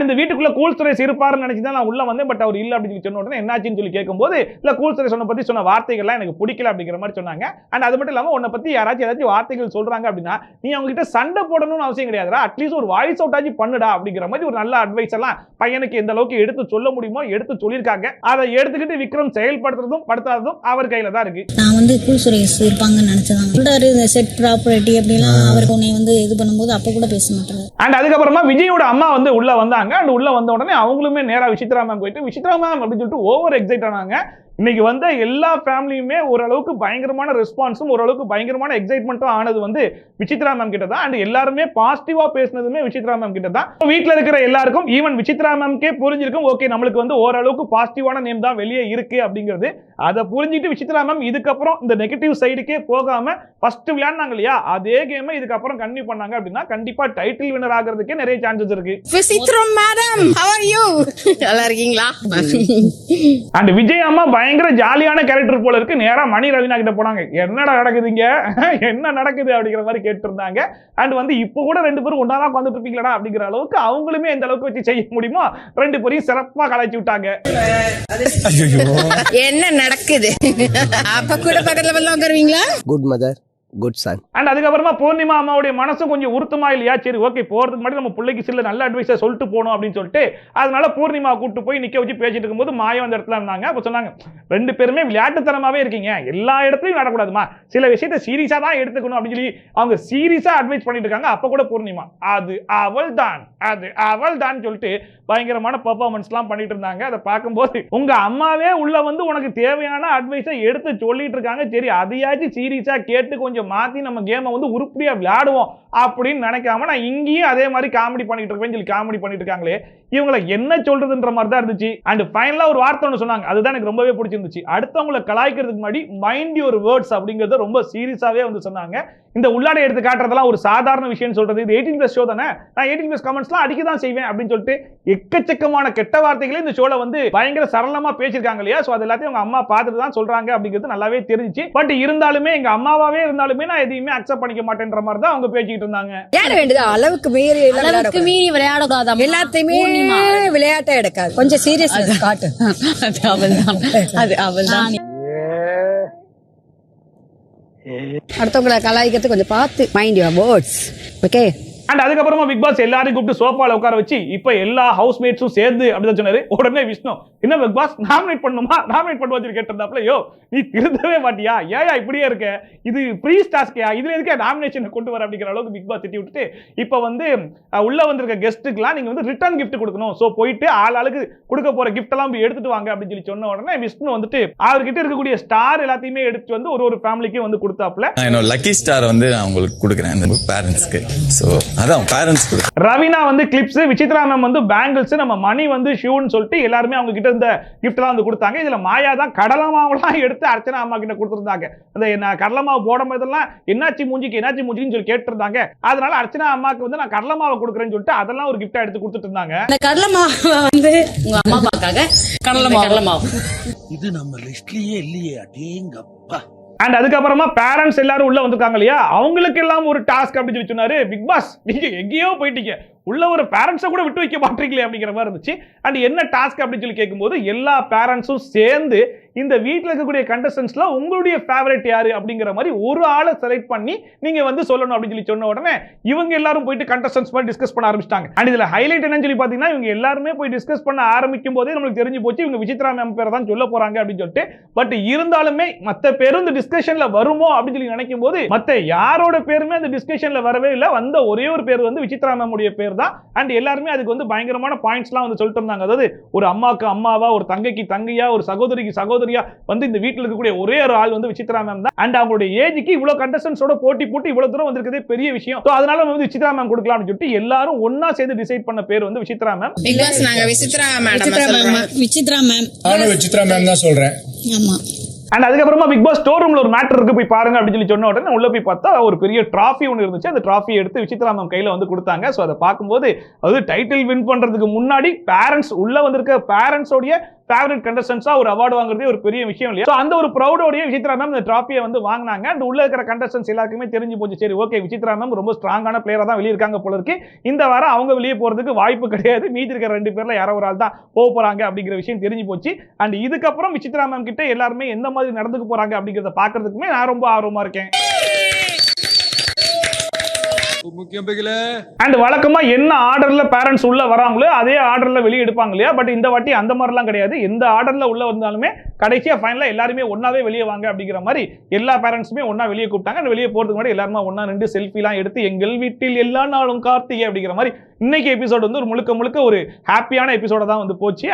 இந்த வீட்டுக்குள்ள கூல் சுரேஷ் இருப்பாருன்னு நினைச்சு தான் நான் உள்ள வந்தேன். பட் அவர் இல்ல அப்படின்னு சொன்ன உடனே என்னாச்சுன்னு சொல்லி கேட்கும்போது இல்ல கூல் சுரேஷ் பத்தி சொன்ன வார்த்தைகள்லாம் எனக்கு பிடிக்கல அப்படிங்கிற மாதிரி சொன்னாங்க. அண்ட் அது மட்டும் இல்லாம உன்னை பத்தி யாராச்சும் ஏதாச்சும் வார்த்தைகள் சொல்றாங்க அப்படின்னா நீ அவங்க கிட்ட சண்டை போடணும்னு அவசியம் கிடையாதுடா, அட்லீஸ்ட் ஒரு வாய்ஸ் அவுட் ஆச்சு பண்ணுடா அப்படிங்கிற மாதிரி ஒரு நல்ல அட்வைஸ் எல்லாம் பையனுக்கு எந்த அளவுக்கு எடுத்து சொல்ல முடியுமோ எடுத்து சொல்லியிருக்காங்க. அதை எடுத்துக்கிட்டு விக்ரம் செயல்படுத்துறதும் படுத்தாததும் அவர் கையில தான் இருக்கு. நான் வந்து கூல் சுரேஷ் இருப்பாங்கன்னு நினைச்சதான் சொல்றாரு. இந்த செட் ப்ராப்பர்ட்டி அப்படிலாம் அவருக்கு உன்னை வந்து இது பண்ணும்போது அப்ப கூட பேச மாட்டாங்க. அண்ட் அதுக்கப்புறமா விஜயோட அம்மா வந்து உள்ள வந்தாங்க. அண்ட் உள்ள வந்த உடனே அவங்களுமே நேரா விசித்ரா மேம் போயிட்டு விசித்ரா மேம் அப்படின்னு சொல்லிட்டு ஓவர் எக்ஸைட் ஆனாங்க. இன்னைக்கு வந்து எல்லா ஃபேமிலியுமே ஓரளவுக்கு பயங்கரமான ரெஸ்பான்ஸும் ஓரளவுக்கு பயங்கரமான எக்ஸைட்மெண்ட்டும் ஆனது வந்து விசித்ரா மேம் கிட்ட தான். அண்ட் எல்லாருமே பாசிட்டிவா பேசினதுமே விசித்ரா மேம் கிட்ட தான். வீட்டில் இருக்கிற எல்லாருக்கும் ஈவன் விசித்ரா மேம்கே புரிஞ்சிருக்கும், ஓகே நம்மளுக்கு வந்து ஓரளவுக்கு பாசிட்டிவான நேம் தான் வெளியே இருக்கு அப்படிங்கிறது. அதை புரிஞ்சுட்டு விசித்ரா மேம் இதுக்கப்புறம் இந்த நெகட்டிவ் சைடுக்கே போகாம ஃபர்ஸ்ட் விளையாடுனாங்க இல்லையா, அதே கேமை இதுக்கப்புறம் கண்டினியூ பண்ணாங்க அப்படின்னா கண்டிப்பா டைட்டில் வினர் ஆகிறதுக்கே நிறைய சான்சஸ் இருக்கு. Vichitra madam, how are you? நல்லா இருக்கீங்களா? அண்ட் விஜய் அம்மா பயங்கர ஜாலியான கேரக்டர் போல இருக்கு. நேரா மணி ரவினா கிட்ட போனாங்க, என்னடா நடக்குதுங்க, என்ன நடக்குது அப்படிங்கிற மாதிரி கேட்டு இருந்தாங்க. அண்ட் வந்து இப்போ கூட 2 பேரும் ஒன்னாதான் உட்காந்துட்டு இருப்பீங்களா அப்படிங்கிற அளவுக்கு அவங்களுமே எந்த அளவுக்கு வச்சு செய்ய முடியுமோ 2 பேரையும் சிறப்பா கலாய்ச்சி விட்டாங்க. என்ன நடக்குது? அப்ப கூட பக்கத்துல வந்து உட்காருவீங்களா? Good mother, good son. And அதுக்கப்புறமா பூர்ணிமா அம்மாவுடைய மனசும் கொஞ்சம் உறுத்தமா இல்லையா, சரி ஓகே போறதுக்கு முன்னாடி நம்ம பிள்ளைக்கு சில நல்ல அட்வைஸை சொல்லிட்டு போகணும் அப்படின்னு சொல்லிட்டு அதனால பூர்ணிமா கூப்பிட்டு போய் நிக்க வச்சு பேசிட்டு இருக்கும்போது மாயா அந்த இடத்துல இருந்தாங்க. அப்ப சொன்னாங்க 2 பேருமே விளையாட்டுத்தனமாவே இருக்கீங்க, எல்லா இடத்துலையும் நடக்கூடாதுமா, சில விஷயத்தை சீரியஸா தான் எடுத்துக்கணும் அப்படின்னு சொல்லி அவங்க சீரியஸா அட்வைஸ் பண்ணிட்டு இருக்காங்க. அப்ப கூட பூர்ணிமா அது அவள் தான் சொல்லிட்டு பயங்கரமான பெர்ஃபார்மன்ஸ்லாம் பண்ணிட்டு இருந்தாங்க. அதை பார்க்கும்போது உங்க அம்மாவே உள்ள வந்து உனக்கு தேவையான அட்வைஸை எடுத்து சொல்லிட்டு இருக்காங்க, சரி அதையாச்சும் சீரியஸா கேட்டு கொஞ்சம் மாத்தி நம்ம கேமை வந்து உருப்படியா விளையாடுவோம் அப்படின்னு நினைக்காம நான் இங்கேயும் அதே மாதிரி காமெடி பண்ணிட்டு இருக்கேன்னு சொல்லி காமெடி பண்ணிட்டு இருக்காங்களே, இவங்களை என்ன சொல்றதுன்ற மாதிரி தான் இருந்துச்சு. அண்ட் ஃபைனலா ஒரு வார்த்தை ஒன்று சொன்னாங்க, அதுதான் எனக்கு ரொம்பவே பிடிச்சிருந்துச்சு. அடுத்தவங்களை கலாய்க்கிறதுக்கு முன்னாடி மைண்ட் யுவர் வேர்ட்ஸ் அப்படிங்கறத ரொம்ப சீரியஸாவே வந்து சொன்னாங்க. இந்த உள்ளாடை எடுத்து காட்டுறதெல்லாம் ஒரு சாதாரண விஷயம் சொல்றது, இது 18+ ஷோ தானே, நான் 18+ கமெண்ட்ஸ்லாம் அடிக்க தான் செய்வேன் அப்படின்னு சொல்லிட்டு எக்கச்சக்கமான கெட்ட வார்த்தைகளே இந்த ஷோல வந்து பயங்கர சரளமா பேசியிருக்காங்க இல்லையா. சோ அது எல்லாத்தையும் அவங்க அம்மா பார்த்துட்டு தான் சொல்றாங்க அப்படிங்கிறது நல்லாவே தெரிஞ்சிச்சு. பட் இருந்தாலுமே எங்க அம்மாவாவே இருந்தாலுமே நான் எதையுமே அக்செப்ட் பண்ணிக்க மாட்டேன்ற மாதிரி தான் அவங்க பேசிக்கிட்டு இருந்தாங்க. விளையாட வேண்டியது அளவுக்கு மீறி விளையாடாத எல்லாத்தையுமே விளையாட்டை எடுக்காது, கொஞ்சம் சீரியஸ் காட்டு. அவள்தான் அடுத்தவங்களை கலாய்க்கிறது கொஞ்சம் பார்த்து mind your words, okay. And அதுக்கப்புறமா பிக் பாஸ் எல்லாரையும் கூப்பிட்டு சோஃபால உட்கார வச்சு இப்ப எல்லா ஹவுஸ்மேட்ஸும் சேர்ந்து அப்படிதான் சொன்னாரு. உடனே விஷ்ணு என்ன பிக் பாஸ் நாமினேட் பண்ணுமா, நாமினேட் பண்ணுவா கேட்டிருந்தாப்ல, யோ நீ திருந்தவே மாட்டியா, ஏயா இப்படியே இருக்க, இது ப்ரீஸ் டாஸ்கியா, இதுல எதுக்கே நாமினேஷன் கொண்டு வர அப்படிங்கிற அளவுக்கு பிக் பாஸ் திட்டி விட்டுட்டு இப்ப வந்து உள்ள வந்திருக்க கெஸ்ட்டுக்குலாம் நீங்க வந்து ரிட்டர்ன் கிஃப்ட் கொடுக்கணும், சோ போயிட்டு ஆளுக்கு கொடுக்க போற கிஃப்ட் எல்லாம் போய் எடுத்துட்டு வாங்க அப்படின்னு சொல்லி சொன்ன உடனே விஷ்ணு வந்துட்டு அவர்கிட்ட இருக்கக்கூடிய ஸ்டார் எல்லாத்தையுமே எடுத்து வந்து ஒரு ஃபேமிலிக்கு வந்து கொடுத்தாப்ல. என்னோட லக்கி ஸ்டார் வந்து நான் உங்களுக்கு கொடுக்குறேன் இந்த பேரண்ட்ஸ்க்கு. சோ அதான் பேரண்ட்ஸ் ரவினா வந்து கிளிப்ஸ், விசித்ரா மேம் வந்து பேங்கிள்ஸ், நம்ம மணி வந்து ஷூன்னு சொல்லிட்டு எல்லாருமே அவங்க கிட்ட இந்த கிஃப்ட் எல்லாம் வந்து கொடுத்தாங்க. இதுல மாயா தான் கடலை மாவுலாம் எடுத்து அர்ச்சனா அம்மா கிட்ட கொடுத்துருந்தாங்க. அந்த கடலை மாவு போடும் போதெல்லாம் என்னாச்சு மூஞ்சின்னு சொல்லி கேட்டிருந்தாங்க. அதனால அர்ச்சனா அம்மாக்கு வந்து நான் கடலை மாவை கொடுக்குறேன்னு சொல்லிட்டு அதெல்லாம் ஒரு கிஃப்டா எடுத்து கொடுத்துட்டு இருந்தாங்க. கடலை மாவு வந்து உங்க அம்மா அப்பாக்காக கடலை மாவு இது நம்ம லிஸ்ட்லயே இல்லையே, அடேங்கப்பா. அண்ட் அதுக்கப்புறமா பேரண்ட்ஸ் எல்லாரும் உள்ள வந்திருக்காங்க இல்லையா, அவங்களுக்கு எல்லாம் ஒரு டாஸ்க் அப்படின்னு சொல்லி சொன்னாரு பிக் பாஸ், நீங்க எங்கேயோ போயிட்டீங்க, உள்ள ஒரு பேரண்ட்ஸை கூட விட்டு வைக்க மாட்டீங்களே அப்படிங்கிற மாதிரி இருந்துச்சு. அண்ட் என்ன டாஸ்க் அப்படின்னு சொல்லி கேட்கும்போது எல்லா பேரண்ட்ஸும் சேர்ந்து இந்த வீட்டில் இருக்கக்கூடிய கண்டஸ்டன்ஸ்ல உங்களுடைய ஃபேவரட் யாரு அப்படிங்கிற மாதிரி ஒரு ஆளை செலக்ட் பண்ணி நீங்க வந்து சொல்லணும் அப்படின்னு சொல்லி சொன்ன உடனே இவங்க எல்லாரும் போயிட்டு கண்டஸ்டன்ஸ் மாதிரி டிஸ்கஸ் பண்ண ஆரம்பிச்சிட்டாங்க. அண்ட் இதுல ஹைலைட் என்னன்னு சொல்லி பாத்தீங்கன்னா இவங்க எல்லாருமே போய் டிஸ்கஸ் பண்ண ஆரம்பிக்கும் போதே நம்மளுக்கு தெரிஞ்சு போச்சு இவங்க விசித்ரா மேம் பேரை தான் சொல்ல போறாங்க அப்படின்னு சொல்லிட்டு. பட் இருந்தாலுமே மத்த பேரும் இந்த டிஸ்கஷன்ல வருமோ அப்படின்னு சொல்லி நினைக்கும் போது மத்த யாரோட பேருமே அந்த டிஸ்கஷன்ல வரவே இல்லை. வந்த ஒரே ஒரு பேர் வந்து விசித்ரா மேம் உடைய பேர் தான். அண்ட் எல்லாருமே அதுக்கு வந்து பயங்கரமான பாயிண்ட்ஸ்லாம் வந்து சொல்லிட்டு இருந்தாங்க. அதாவது ஒரு அம்மாக்கு அம்மாவா, ஒரு தங்கைக்கு தங்கையா, ஒரு சகோதரிக்கு சகோதரியா வந்து இந்த வீட்டில் இருக்கக்கூடிய ஒரே ஒரு ஆள் வந்து விசித்ரா மேம் தான். அண்ட் அவங்களுடைய ஏஜுக்கு இவ்வளவு கண்டஸ்டன்ஸோட போட்டி போட்டு இவ்வளவு தூரம் வந்திருக்கிறதே பெரிய விஷயம். அதனால நம்ம வந்து விசித்ரா மேம் கொடுக்கலாம்னு சொல்லிட்டு எல்லாரும் ஒன்னா சேர்ந்து டிசைட் பண்ண பேர் வந்து விசித்ரா மேம். நாங்க விசித்ரா மேம் தான் சொல்றேன். ஆமா. அண்ட் அதுக்கப்புறமா பிக் பாஸ் ஸ்டோர் ரூம்ல ஒரு மேட்டர் இருக்கு போய் பாருங்க அப்படின்னு சொல்லி சொன்ன உடனே உள்ள போய் பார்த்தா ஒரு பெரிய டிராஃபி ஒன்று இருந்துச்சு. அந்த டிராஃபி எடுத்து விசித்ரா மேம் கையில வந்து கொடுத்தாங்க. ஸோ அதை பார்க்கும்போது அது டைட்டில் வின் பண்றதுக்கு முன்னாடி பேரண்ட்ஸ் உள்ள வந்திருக்க பேரண்ட்ஸோடைய ஃபேவரட் கண்டஸ்டன்ஸா ஒரு அவார்டு வாங்குறதே ஒரு பெரிய விஷயம் இல்லையா? ஸோ அந்த ஒரு ப்ரௌடோடைய விசித்ரா மேம் இந்த டிராஃபியை வந்து வாங்கினாங்க. அண்ட் உள்ள இருக்கிற கண்டஸ்டன்ஸ் எல்லாருக்குமே தெரிஞ்சு போச்சு, சரி ஓகே விசித்ரா மேம் ரொம்ப ஸ்ட்ராங்கான பிளேயரா தான் வெளியே இருக்காங்க போல இருக்கு. இந்த வாரம் அவங்க வெளியே போறதுக்கு வாய்ப்பு கிடையாது, மீதி இருக்கிற 2 பேர்ல யாரோ ஒரு ஆள் தான் போக போறாங்க அப்படிங்கிற விஷயம் தெரிஞ்சு போச்சு. அண்ட் இதுக்கப்புறம் விசித்ரா மேம் கிட்ட எல்லாருமே எந்த மாதிரி நடந்துக்க போறாங்க அப்படிங்கிறத பாக்குறதுக்குமே நான் ரொம்ப ஆர்வமா இருக்கேன். அண்ட் வழக்கமா என்ன ஆர்டர்ல பேரண்ட்ஸ் உள்ள வராங்களோ அதே ஆர்டர்ல வெளியே எடுப்பாங்க இல்லையா? பட் இந்த வாட்டி அந்த மாதிரிலாம் கிடையாது. எந்த ஆர்டர்ல உள்ள வந்தாலுமே கடைசியா ஃபைனலா எல்லாருமே ஒன்னாவே வெளியே வாங்க அப்படிங்கிற மாதிரி எல்லா பேரண்ட்ஸுமே ஒன்னா வெளியே கூப்பிட்டாங்க. வெளியே போறதுக்கு முன்னாடி எல்லாருமே ஒன்னா 2 செல்ஃபிலாம் எடுத்து எங்கள் வீட்டில் எல்லா நாளும் கார்த்திகை அப்படிங்கிற மாதிரி இன்னைக்கு எபிசோட் வந்து ஒரு முழுக்க ஒரு ஹாப்பியான எபிசோட தான் வந்து போச்சு.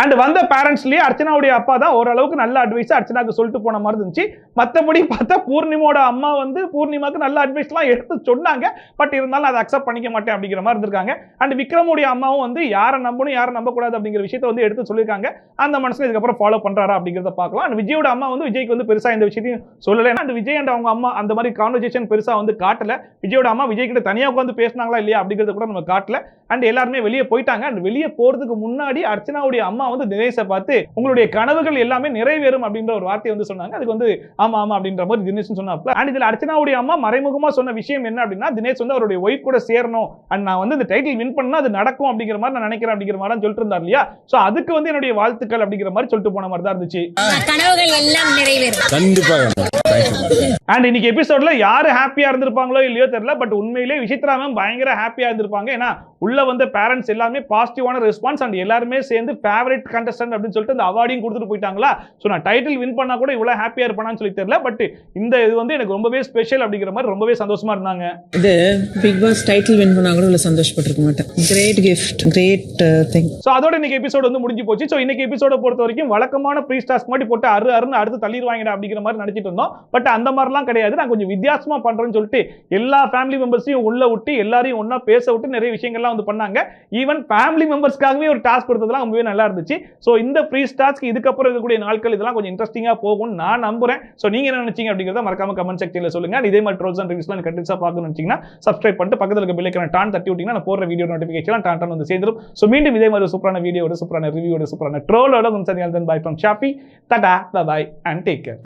அண்ட் வந்த பேரண்ட்ஸ்லயே அர்ச்சனாவுடைய அப்பா தான் ஓரளவுக்கு நல்ல அட்வைஸ் அர்ச்சனாக்கு சொல்லிட்டு போன மாதிரி இருந்துச்சு. மற்றபடி பார்த்தா பூர்ணிமாவோட அம்மா வந்து பூர்ணிமாக்கு நல்ல அட்வைஸ்லாம் எடுத்து சொன்னாங்க. பட் இருந்தாலும் அதை அக்செப்ட் பண்ணிக்க மாட்டேன் அப்படிங்கிற மாதிரி இருந்திருக்காங்க. அண்ட் விக்ரமுடைய அம்மாவும் வந்து யாரை நம்பணும் யாரை நம்பக்கூடாது அப்படிங்கிற விஷயத்தை வந்து எடுத்து சொல்லியிருக்காங்க. அந்த மனசுல இதுக்கப்புறம் ஃபாலோ பண்றாரா அப்படிங்கிறத பார்க்கலாம். அண்ட் விஜயோட அம்மா வந்து விஜய்க்கு வந்து பெருசா இந்த விஷயத்தையும் சொல்லலை. அண்ட் விஜய் அண்ட் அவங்க அம்மா அந்த மாதிரி கான்வர்சேஷன் பெருசா வந்து காட்டல. விஜயோட அம்மா விஜய் கிட்ட தனியா உட்காந்து பேசினாங்களா இல்லையா அப்படிங்கிறத கூட நம்ம காட்டல. அண்ட் எல்லாருமே வெளியே போயிட்டாங்க. அண்ட் வெளியே போறதுக்கு முன்னாடி அர்ச்சனாவுடைய அம்மா வந்து தினேஷை பார்த்து உங்களுடைய கனவுகள் எல்லாமே நிறைவேறும் அப்படின்ற ஒரு வார்த்தை வந்து சொன்னாங்க. அதுக்கு வந்து ஆமா ஆமா அப்படின்ற மாதிரி தினேஷ் சொன்னாப்ல. அண்ட் இதுல அர்ச்சனாவுடைய அம்மா மறைமுகமா சொன்ன விஷயம் என்ன அப்படின்னா, தினேஷ் வந்து அவருடைய ஒய்ஃப் கூட சேரணும் அண்ட் நான் வந்து இந்த டைட்டில் வின் பண்ணா அது நடக்கும் அப்படிங்கிற மாதிரி நான் நினைக்கிறேன் அப்படிங்கிற மாதிரி சொல்லிட்டு இருந்தார் இல்லையா? சோ அதுக்கு வந்து என்னுடைய வாழ்த்துக்கள் அப்படிங்கிற மாதிரி சொல்லிட்டு போன மாதிரி தான் இருந்துச்சு. கனவுகள் எல்லாம் நிறைவேறும் கண்டிப்பா. அண்ட் இன்னைக்கு எபிசோட்ல யாரு ஹாப்பியா இருந்திருப்பாங்களோ இல்லையோ தெரியல, பட் உண்மையிலே விசித்ரா மேம் பயங்கர ஹாப்பியா இருந்திருப்பாங்க. ஏன்னா உள்ள வந்த பேரண்ட்ஸ் எல்லாமே பாசிட்டிவான ரெஸ்பான்ஸ் அண்ட் எல்லாருமே சேர்ந்து ஃபேவரட் கண்டஸ்டன்ட் அப்படின்னு சொல்லிட்டு அந்த அவார்டையும் கொடுத்துட்டு போயிட்டாங்களா. ஸோ நான் டைட்டில் வின் பண்ணா கூட இவ்வளவு ஹாப்பியா இருப்பானு சொல்லி தெரியல. பட் இந்த இது வந்து எனக்கு ரொம்பவே ஸ்பெஷல் அப்படிங்கிற மாதிரி ரொம்பவே சந்தோஷமா இருந்தாங்க. இது பிக் பாஸ் டைட்டில் வின் பண்ணா கூட இவ்வளவு சந்தோஷப்பட்டிருக்க மாட்டேன். Great gift, great thing. So அதோட இன்னைக்கு எபிசோட் வந்து முடிஞ்சு போச்சு. ஸோ இன்னைக்கு எபிசோட பொறுத்த வரைக்கும் வழக்கமான ப்ரீ ஸ்டார்ஸ் மாதிரி போட்டு அருன்னு அடுத்து தள்ளிடுவாங்கடா அப்படிங்கிற மாதிரி நினைச்சிட்டு இருந்தோம். பட் அந்த மாதிரிலாம் கிடையாது. நான் கொஞ்சம் வித்தியாசமா பண்றேன்னு சொல்லிட்டு எல்லா ஃபேமிலி மெம்பர்ஸையும் உள்ள விட்டு எல்லாரையும் ஒன்னா பேச விட்டு நிறைய விஷயங்கள்லாம் வந்து பண்ணாங்க. ஈவன் ஃபேமிலி மெம்பர்ஸ்க்காகவே ஒரு டாஸ்க் கொடுத்ததெல்லாம் ரொம்பவே நல்லா இருந்துச்சு. ஸோ இந்த ஃப்ரீ ஸ்டார்ஸ்க்கு இதுக்கப்புறம் இருக்கக்கூடிய நாட்கள் இதெல்லாம் கொஞ்சம் இன்ட்ரெஸ்டிங்கா போகும்னு நான் நம்புறேன். ஸோ நீங்க என்ன நினைச்சீங்க அப்படிங்கிறத மறக்காம கமெண்ட் செக்ஷன்ல சொல்லுங்க. இதே மாதிரி ட்ரோல்ஸ் அண்ட் ரிவ்யூஸ்லாம் கண்டிப்பா பார்க்கணும்னு நினைச்சீங்கன்னா சப்ஸ்கிரைப் பண்ணிட்டு பக்கத்துல இருக்க பெல் ஐகானை டான் தட்டி விட்டீங்கன்னா நான் போடுற வீடியோ நோட்டிஃபிகேஷன் டான் வந்து சேர்ந்துரும். ஸோ மீண்டும் இதே மாதிரி சூப்பரான வீடியோட சூப்பரான ரிவ்யூட சூப்பரான ட்ரோலோட முன்சரியால் தன் பை ஃப்ரம் ஷாப்பி. Tata bye bye and take care.